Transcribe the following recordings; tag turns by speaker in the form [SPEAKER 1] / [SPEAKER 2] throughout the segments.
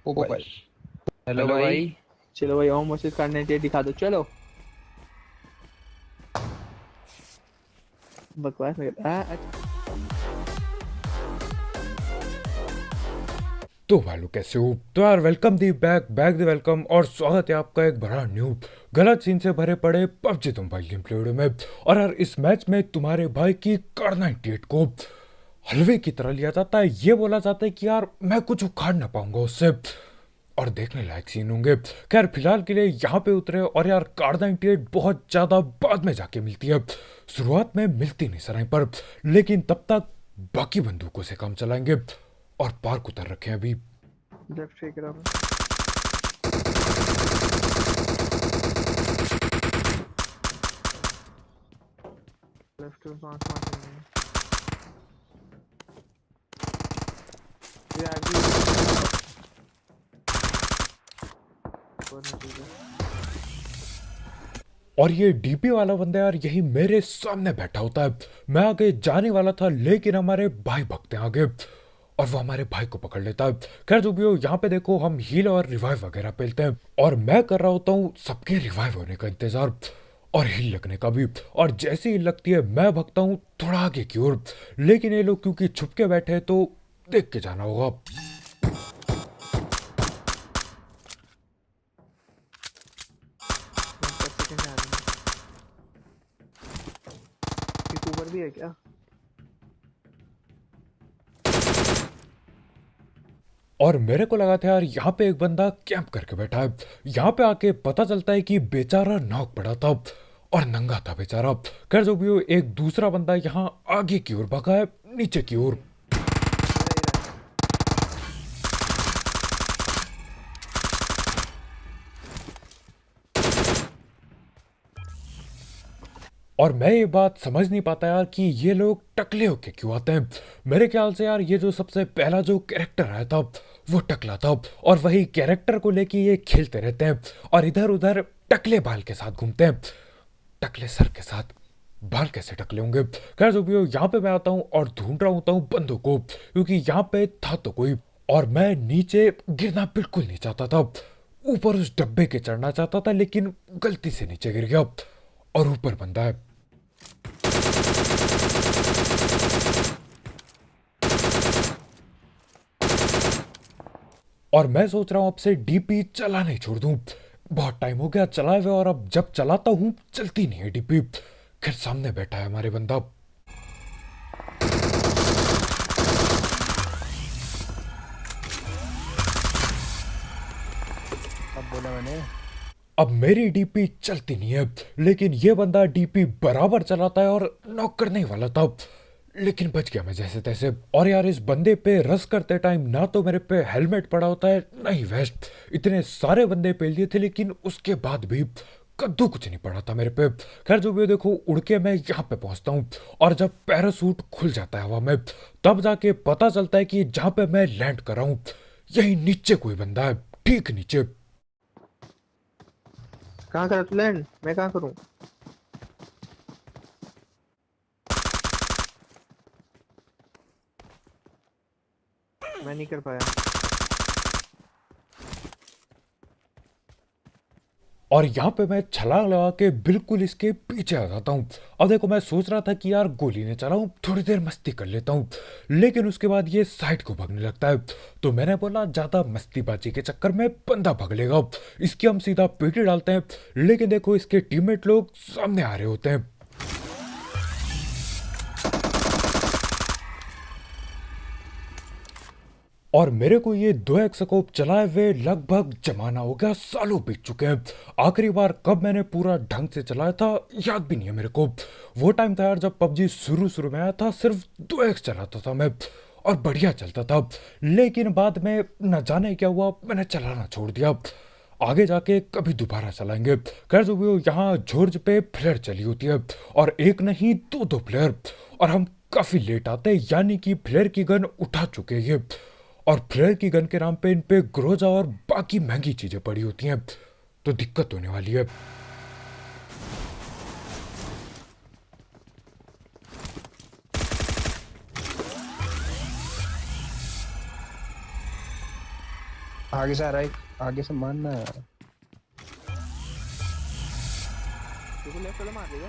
[SPEAKER 1] Mobile.
[SPEAKER 2] Hello
[SPEAKER 1] hello
[SPEAKER 2] भाई।
[SPEAKER 1] भाई। चलो भाई, ओम वर्सेस कार्नेटिया दिखा दो, चलो। बकवास नहीं करता। अच्छा।
[SPEAKER 3] तो भालू कैसे हो? तो यार welcome the back back the welcome और स्वागत है आपका एक बड़ा न्यू गलत सीन से भरे पड़े पबजी तुम भाई गेम प्ले वीडियो में। और यार इस मैच में तुम्हारे भाई की कार 98 को हलवे की तरह लिया जाता है। ये बोला जाता है कि यार मैं कुछ उखाड़ ना पाऊंगा उससे, और देखने लायक सीन होंगे। खैर फिलहाल के लिए यहाँ पे उतरे। और यार कार 98 बहुत ज्यादा बाद में जाके मिलती है, शुरुआत में मिलती नहीं सराय पर, लेकिन तब तक बाकी बंदूकों से काम चलाएंगे। और पार्क उतर रखे हैं अभी।
[SPEAKER 1] लेफ्ट फेंक रहा मैं। लेफ्ट में पांच पांच नहीं है। ये आगे ऊपर नहीं चाहिए।
[SPEAKER 3] और ये डीपी वाला बंदा यार यही मेरे सामने बैठा होता है। मैं आगे जाने वाला था, लेकिन हमारे भाई भगते हैं आगे और वो हमारे भाई को पकड़ लेता है। खैर जो भी हो, यहाँ पे देखो हम हील और रिवाइव वगैरह पेलते हैं, और मैं कर रहा होता हूँ सबके रिवाइव होने का इंतजार और हील लगने का भी। और जैसे ही लगती है मैं भगता हूँ थोड़ा आगे की ओर, लेकिन ये लोग क्योंकि छुप के बैठे हैं तो देख के जाना होगा।
[SPEAKER 1] 10 सेकंड आ रहे हैं। एक ऊपर भी है क्या?
[SPEAKER 3] और मेरे को लगा था यार यहाँ पे एक बंदा कैंप करके बैठा है। यहाँ पे आके पता चलता है कि बेचारा नॉक पड़ा था और नंगा था बेचारा। खैर जो भी हो, एक दूसरा बंदा यहाँ आगे की ओर भागा है, नीचे की ओर।
[SPEAKER 1] अरे ये रहा।
[SPEAKER 3] और मैं ये बात समझ नहीं पाता यार कि ये लोग टकले होके क्यों आते हैं। मेरे ख्याल से यार ये जो सबसे पहला जो कैरेक्टर आया था वो टकला था, और वही कैरेक्टर को लेके ये खेलते रहते हैं और इधर उधर टकले बाल के साथ घूमते हैं। टकले सर के साथ बाल कैसे टकले होंगे? खैर जो भी हो, यहाँ पे मैं आता हूँ और ढूंढ रहा होता हूँ बंदों को, क्योंकि यहाँ पे था तो कोई। और मैं नीचे गिरना बिल्कुल नहीं चाहता था, ऊपर उस डब्बे के चढ़ना चाहता था, लेकिन गलती से नीचे गिर गया और ऊपर बंदा है। और मैं सोच रहा हूँ अब से डीपी चलाना ही छोड़ दूं। बहुत टाइम हो गया चलाए हुए, और अब जब चलाता हूँ चलती नहीं है डीपी। फिर सामने बैठा है हमारे बंदा।
[SPEAKER 2] अब बोला मैंने।
[SPEAKER 3] अब मेरी डीपी चलती नहीं है, लेकिन ये बंदा डीपी बराबर चलाता है और नॉक करने ही वाला था, लेकिन बच गया मैं जैसे तैसे। और यार इस बंदे पे रस करते टाइम ना तो मेरे पे हेलमेट पड़ा होता है ना ही वेस्ट। इतने सारे बंदे पेल दिए थे, लेकिन उसके बाद भी कद्दू कुछ नहीं पड़ा था मेरे पे। खैर जो भी देखो, उड़ के मैं यहाँ पे पहुंचता हूँ, और जब पैरासूट खुल जाता है हवा में, तब जाके पता चलता है कि जहाँ पे मैं लैंड कर रहा हूँ यही नीचे कोई बंदा है, ठीक नीचे।
[SPEAKER 1] कहाँ करा तू लैंड? मैं कहाँ करूँ? मैं नहीं कर पाया।
[SPEAKER 3] और यहाँ पे मैं छलांग लगा के बिल्कुल इसके पीछे आ जाता हूँ। अब देखो मैं सोच रहा था कि यार गोली ने चलाऊं, थोड़ी देर मस्ती कर लेता हूँ, लेकिन उसके बाद ये साइड को भागने लगता है। तो मैंने बोला ज्यादा मस्तीबाजी के चक्कर में बंदा भाग लेगा, इसकी हम सीधा पीटी डालते हैं। लेकिन देखो इसके टीममेट लोग सामने आ रहे होते हैं। और मेरे को ये 2 एक्सकोप चलाए हुए लगभग जमाना हो गया, सालों बीत चुके हैं। आखिरी बार कब मैंने पूरा ढंग से चलाया था याद भी नहीं है मेरे को। वो टाइम था यार जब पबजी शुरू शुरू में आया था, सिर्फ 2 एक्स चलाता था मैं और बढ़िया चलता था। लेकिन बाद में न जाने क्या हुआ, मैंने चलाना छोड़ दिया। आगे जाके कभी दोबारा चलाएंगे। खैर जो भी हो, यहाँ जॉर्ज पे फ्लेयर चली होती है, और एक नहीं दो दो फ्लेयर। और हम काफी लेट आते हैं, यानी कि फ्लेयर की गन उठा चुके हैं। और फ्लेयर की गन के नाम पे इन पे ग्रोजा और बाकी महंगी चीजें पड़ी होती हैं, तो दिक्कत होने वाली है।
[SPEAKER 2] आगे से आ रहा है, आगे से मारना।
[SPEAKER 1] देखो लेफ्ट वाला मार देगा।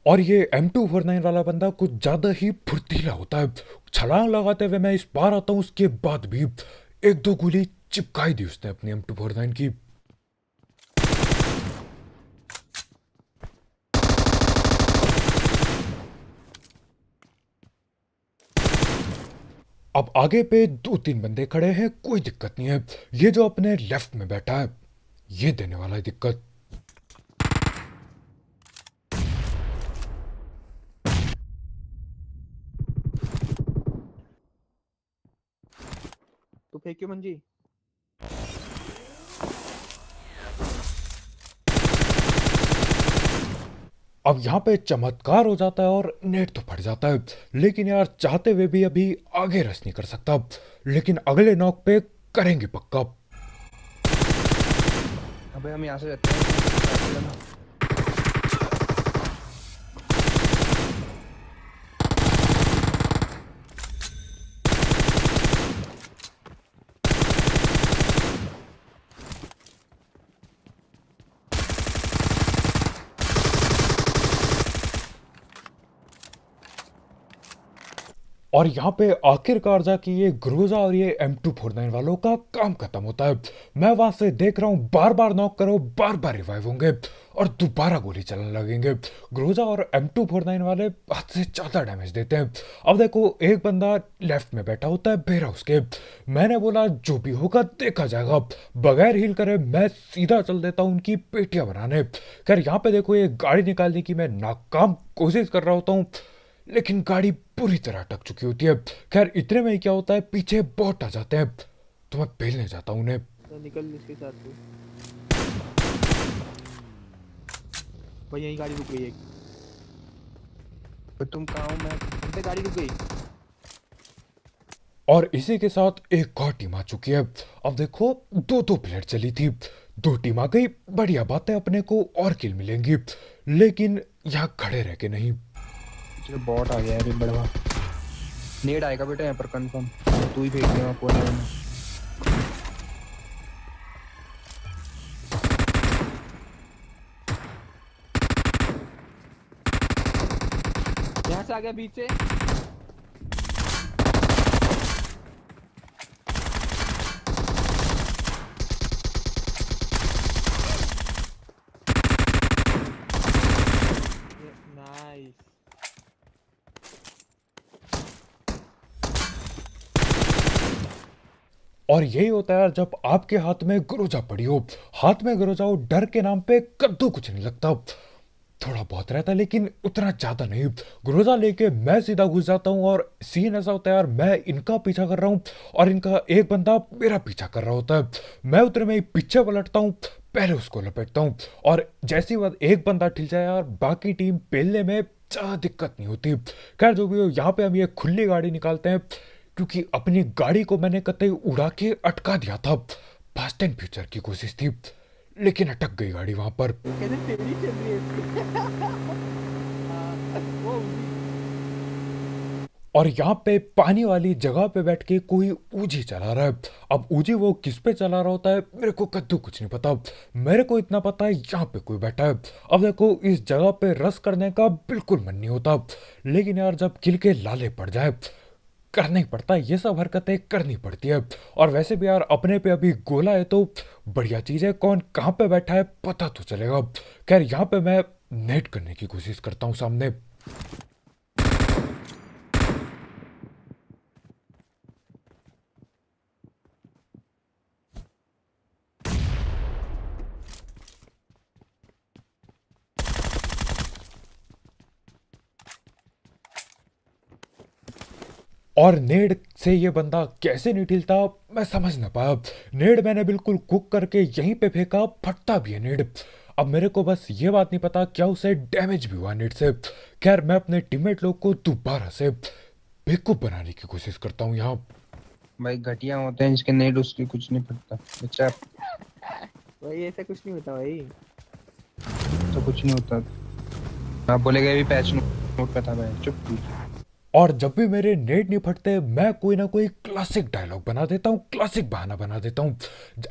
[SPEAKER 3] और ये M249 वाला बंदा कुछ ज्यादा ही फुर्तीला होता है। छलांग लगाते हुए मैं इस पार आता हूँ, उसके बाद भी एक दो गोली चिपकाई दी उसने अपनी M249 की। अब आगे पे दो तीन बंदे खड़े हैं, कोई दिक्कत नहीं है। ये जो अपने लेफ्ट में बैठा है, ये देने वाला है दिक्कत।
[SPEAKER 1] तो फेंक्यो मंजी।
[SPEAKER 3] अब यहाँ पे चमत्कार हो जाता है और नेट तो फट जाता है, लेकिन यार चाहते हुए भी अभी आगे रस नहीं कर सकता। लेकिन अगले नॉक पे करेंगे पक्का।
[SPEAKER 2] अबे हम यहाँ से जाते हैं।
[SPEAKER 3] और यहाँ पे आखिरकार जाके ये ग्रोजा और ये M249 वालों का काम खत्म होता है। मैं वहां से देख रहा हूँ बार बार नॉक करो, बार बार रिवाइव होंगे और दोबारा गोली चलने लगेंगे। ग्रोजा और M249 वाले हद से ज्यादा डैमेज देते हैं। अब देखो एक बंदा लेफ्ट में बैठा होता है बेरा उसके। मैंने बोला जो भी होगा देखा जाएगा, बगैर हील करे मैं सीधा चल देता हूँ उनकी पेटियां बनाने। खैर यहाँ पे देखो ये गाड़ी निकालने की मैं नाकाम कोशिश कर रहा होता हूँ, लेकिन गाड़ी पूरी तरह अटक चुकी होती है। खैर इतने में ही क्या होता है, पीछे बॉट आ जाते हैं, तो मैं पेलने जाता हूँ उन्हें।
[SPEAKER 1] तो निकल इसके साथ तू। भाई यही गाड़ी रुक गई एक।
[SPEAKER 2] तो तुम कहाँ हो? मैं
[SPEAKER 1] हम पे गाड़ी रुक गई।
[SPEAKER 3] और इसी के साथ एक और टीम आ चुकी है। अब देखो दो दो प्लेयर चली थी, दो टीम आ गई, बढ़िया बात है, अपने को और किल मिलेंगी। लेकिन यहाँ खड़े रह के नहीं।
[SPEAKER 2] चलो बॉट आ गया है अभी बड़वा। नेड आएगा बेटा यहाँ पर कंफर्म। तू ही भेज दे वहाँ कोने में।
[SPEAKER 1] यहाँ से आ गया बीच से। नाइस।
[SPEAKER 3] और यही होता है यार जब आपके हाथ में गुरोजा पड़ी हो। हाथ में गुरोजा हो, डर के नाम पे कद्दू कुछ नहीं लगता। थोड़ा बहुत रहता है लेकिन उतना ज्यादा नहीं। गुरोजा लेके मैं सीधा घुस जाता हूँ और सीन ऐसा होता है यार, मैं इनका पीछा कर रहा हूँ और इनका एक बंदा मेरा पीछा कर रहा होता है। मैं उतने में ही पीछे पलटता हूँ, पहले उसको लपेटता हूँ और जैसी बात एक बंदा ठिल जाए यार, बाकी टीम पेलने में ज्यादा दिक्कत नहीं होती। खैर जो भी हो, यहाँ पे हम ये खुली गाड़ी निकालते हैं क्योंकि अपनी गाड़ी को मैंने कतई उड़ा के अटका दिया था। फास्ट एंड फ्यूचर की कोशिश थी, लेकिन अटक गई गाड़ी वहां पर।
[SPEAKER 1] कैसे तेरी चल रही है इसकी? वो
[SPEAKER 3] और यहाँ पे पानी वाली जगह पे बैठ के कोई ऊजी चला रहा है। अब ऊजी वो किस पे चला रहा होता है मेरे को कद्दू कुछ नहीं पता। मेरे को इतना पता है यहाँ पे कोई बैठा है। अब देखो इस जगह पे रस करने का बिल्कुल मन नहीं होता, लेकिन यार जब किल के लाले पड़ जाए करना ही पड़ता है, ये सब हरकतें करनी पड़ती है। और वैसे भी यार अपने पे अभी गोला है तो बढ़िया चीज है, कौन कहाँ पे बैठा है पता तो चलेगा। खैर यहाँ पे मैं नेट करने की कोशिश करता हूँ सामने। और नेड से ये बंदा कैसे नहीं ठिलता मैं समझ ना पाया। नेड मैंने बिल्कुल कुक करके यहीं पे फेंका, फटता भी है नेड। अब मेरे को बस ये बात नहीं पता क्या उसे डैमेज भी हुआ नेड से। खैर मैं अपने टीममेट लोग को दोबारा से बेवकूफ बनाने की कोशिश करता हूँ यहाँ।
[SPEAKER 2] भाई घटिया होते हैं जिसके नेड उसके कुछ नहीं पड़ता बच्चा।
[SPEAKER 1] भाई ऐसा कुछ नहीं होता भाई।
[SPEAKER 2] तो कुछ नहीं होता। आप बोलेगा ये भी पैच नोट पे था मैं चुप थी।
[SPEAKER 3] और जब भी मेरे नेट नहीं फटते मैं कोई ना कोई क्लासिक डायलॉग बना देता हूँ, क्लासिक बहाना बना देता हूँ।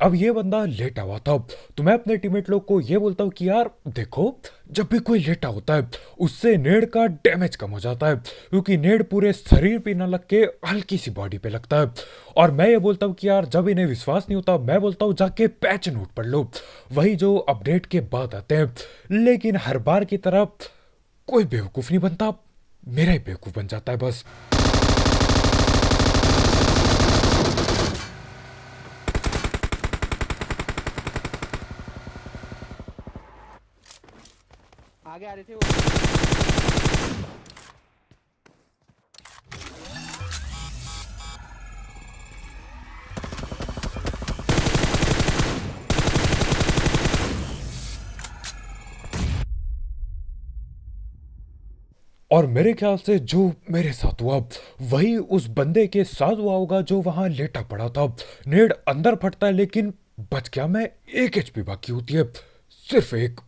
[SPEAKER 3] अब ये बंदा लेटा हुआ था तो मैं अपने टीममेट लोग को ये बोलता हूँ कि यार देखो, जब भी कोई लेटा होता है उससे नेड का डैमेज कम हो जाता है, क्योंकि नेड पूरे शरीर पे ना लग के हल्की सी बॉडी पे लगता है। और मैं ये बोलता हूँ कि यार जब इन्हें विश्वास नहीं होता मैं बोलता हूँ जाके पैच नोट पढ़ लो, वही जो अपडेट के बाद आते हैं। लेकिन हर बार की तरह कोई बेवकूफ़ नहीं बनता, मेरा ही बेवकूफ़ बन जाता है बस।
[SPEAKER 1] आगे आ रहे थे वो।
[SPEAKER 3] और मेरे ख्याल से जो मेरे साथ हुआ वही उस बंदे के साथ हुआ होगा जो वहां लेटा पड़ा था। नेड अंदर फटता है लेकिन बच गया मैं, 1 HP बाकी होती है, सिर्फ एक।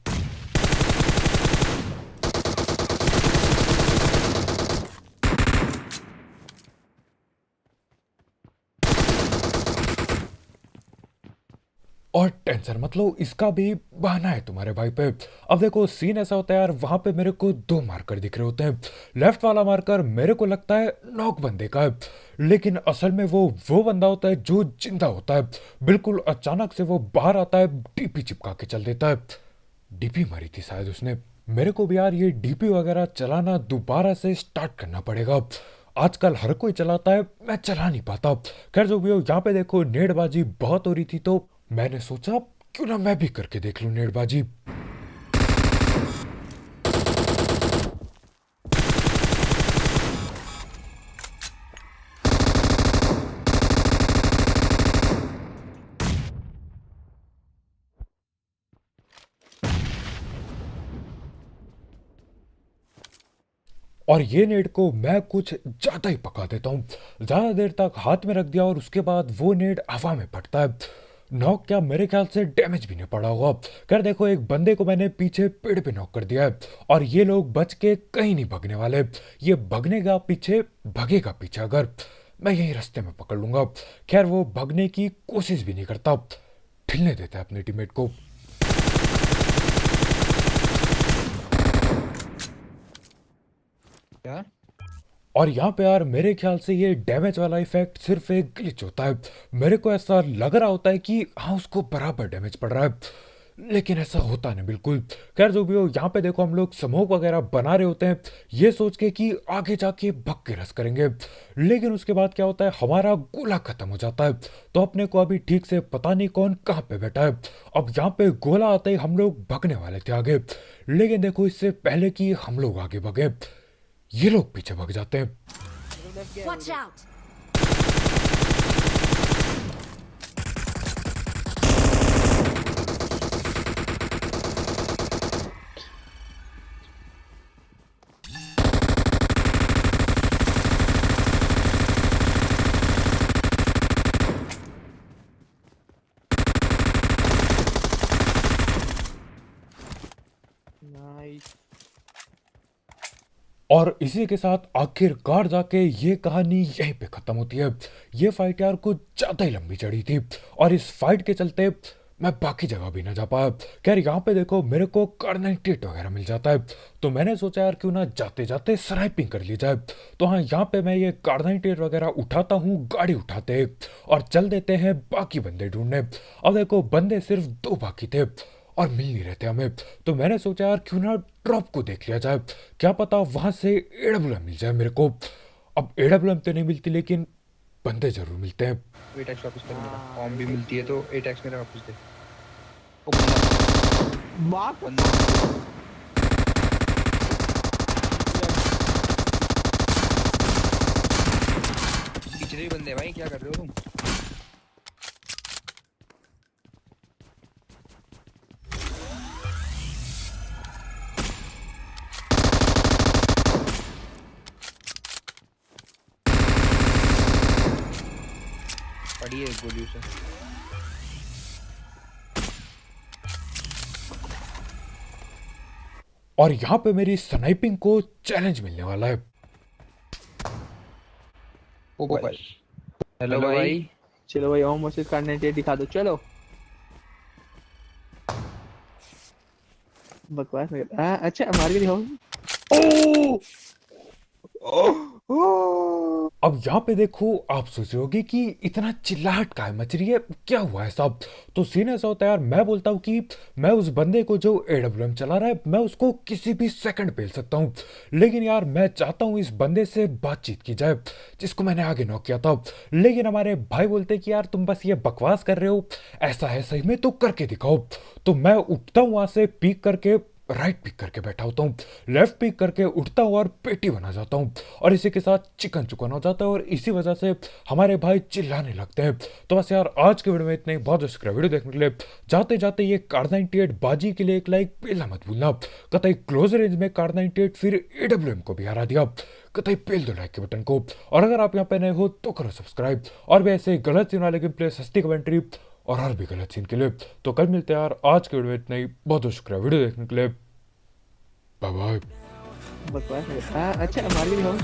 [SPEAKER 3] और टेंशन मत लो, इसका भी बहाना है तुम्हारे भाई पे। अब देखो सीन ऐसा होता है यार, वहां पे मेरे को 2 मार्कर दिख रहे होते हैं। लेफ्ट वाला मार्कर मेरे को लगता है नॉक बंदे का है, लेकिन असल में वो बंदा होता है जो जिंदा होता है। बिल्कुल अचानक से वो बाहर आता है, डीपी चिपका के चल देता है। डीपी मारी थी शायद उसने। मेरे को भी यार ये डीपी वगैरह चलाना दोबारा से स्टार्ट करना पड़ेगा। आजकल हर कोई चलाता है, मैं चला नहीं पाता। खैर जो भी हो, यहाँ पे देखो नेटबाजी बहुत हो रही थी तो मैंने सोचा क्यों ना मैं भी करके देख लूं नेटबाजी। और ये नेट को मैं कुछ ज्यादा ही पका देता हूँ, ज्यादा देर तक हाथ में रख दिया और उसके बाद वो नेट हवा में फटता है। नॉक क्या, मेरे ख्याल से डैमेज भी नहीं पड़ा होगा। कर देखो एक बंदे को मैंने पीछे पेड़ पे नॉक कर दिया है और ये लोग बच के कहीं नहीं भागने वाले। ये भगनेगा पीछे, भगेगा पीछे, अगर मैं यही रास्ते में पकड़ लूंगा। खैर वो भगने की कोशिश भी नहीं करता, ठिलने देता है अपने टीममेट को।
[SPEAKER 2] क्या
[SPEAKER 3] और यहाँ पे यार मेरे ख्याल से ये डैमेज वाला इफेक्ट सिर्फ एक ग्लिच होता है। मेरे को ऐसा लग रहा होता है कि हाँ उसको बराबर डैमेज पड़ रहा है, लेकिन ऐसा होता नहीं बिल्कुल। खैर जो भी हो, यहाँ पे देखो हम लोग स्मोक वगैरह बना रहे होते हैं ये सोच के कि आगे जाके भग के रस करेंगे, लेकिन उसके बाद क्या होता है हमारा गोला खत्म हो जाता है। तो अपने को अभी ठीक से पता नहीं कौन कहाँ पे बैठा है। अब यहाँ पे गोला आते ही हम लोग भगने वाले थे आगे, लेकिन देखो इससे पहले कि हम लोग आगे भगे ये लोग पीछे भाग जाते हैं।
[SPEAKER 4] Watch out!
[SPEAKER 1] नाइस।
[SPEAKER 3] और इसी के साथ आखिरकार जाके ये कहानी यहीं पे खत्म होती है। ये फाइट यार कुछ ज्यादा ही लंबी चढ़ी थी और इस फाइट के चलते मैं बाकी जगह भी ना जा पाया। खैर यहाँ पे देखो मेरे को कार्नेटेट वगैरह मिल जाता है, तो मैंने सोचा यार क्यों ना जाते जाते स्नाइपिंग कर ली जाए। तो हाँ यहाँ पे मैं ये कार्नेटेट वगैरह उठाता हूँ, गाड़ी उठाते और चल देते हैं बाकी बंदे ढूंढने। अब देखो बंदे सिर्फ 2 बाकी थे और मिल नहीं रहे थे हमें, तो मैंने सोचा यार क्यों ना ड्रॉप को देख लिया जाए, क्या पता वहां से एडब्ल्यूएम मिल जाए मेरे को। अब एडब्ल्यूएम तो नहीं मिलती लेकिन बंदे जरूर मिलते हैं।
[SPEAKER 2] 8x वापस कर मेरा, फॉर्म भी मिलती है तो 8x मेरा वापस दे। ओ
[SPEAKER 1] मार
[SPEAKER 2] बंदा पिछले ही बंदे भाई, क्या कर रहे हो तुम? पड़ी है एक गोली उसे।
[SPEAKER 3] और यहाँ पे मेरी स्नाइपिंग को चैलेंज मिलने वाला है।
[SPEAKER 2] ओ भाई हेलो भाई।
[SPEAKER 1] चलो भाई ओम वर्सेस कार्नेट दिखा दो चलो। बकवास नहीं कर अच्छा मार के दिखाओ।
[SPEAKER 3] अब यहाँ पे देखो, आप सोच रहे होगे कि इतना चिल्लाहट काहे मच रही है, क्या हुआ है साहब। तो सीन ऐसा होता है यार, मैं बोलता हूँ कि मैं उस बंदे को जो AWM चला रहा है, मैं उसको किसी भी सेकंड पेल सकता हूँ, लेकिन यार मैं चाहता हूँ इस बंदे से बातचीत की जाए जिसको मैंने आगे नॉक किया था। लेकिन हमारे भाई बोलते कि यार तुम बस ये बकवास कर रहे हो, ऐसा है सही में तो करके दिखाओ। तो मैं उठता हूँ वहां से पीक करके, राइट पिक करके बैठा होता हूँ, लेफ्ट पिक करके उठता हूँ और पेटी बना जाता हूँ, और इसी के साथ चिकन चुकन हो जाता है, और इसी वजह से हमारे भाई चिल्लाने लगते हैं। तो बस यार आज के वीडियो में इतने ही। बहुत वीडियो देखने के लिए जाते जाते ये कार 98 बाजी के लिए एक लाइक पेलना मत भूलना। कतई क्लोज रेंज में कार 98 फिर AWM को भी हरा दिया, कतई पेल दो लाइक के बटन को। और अगर आप यहाँ पे नए हो तो करो सब्सक्राइब, और भी ऐसे गलत सीन वाले गेम प्ले, सस्ती कमेंट्री और भी गलत सीन के लिए। तो कल मिलते हैं यार, आज के वीडियो में इतना ही। बहुत शुक्रिया वीडियो देखने के लिए, बाय बाय।
[SPEAKER 1] बकवास नहीं कर अच्छा मार के दिखाओ।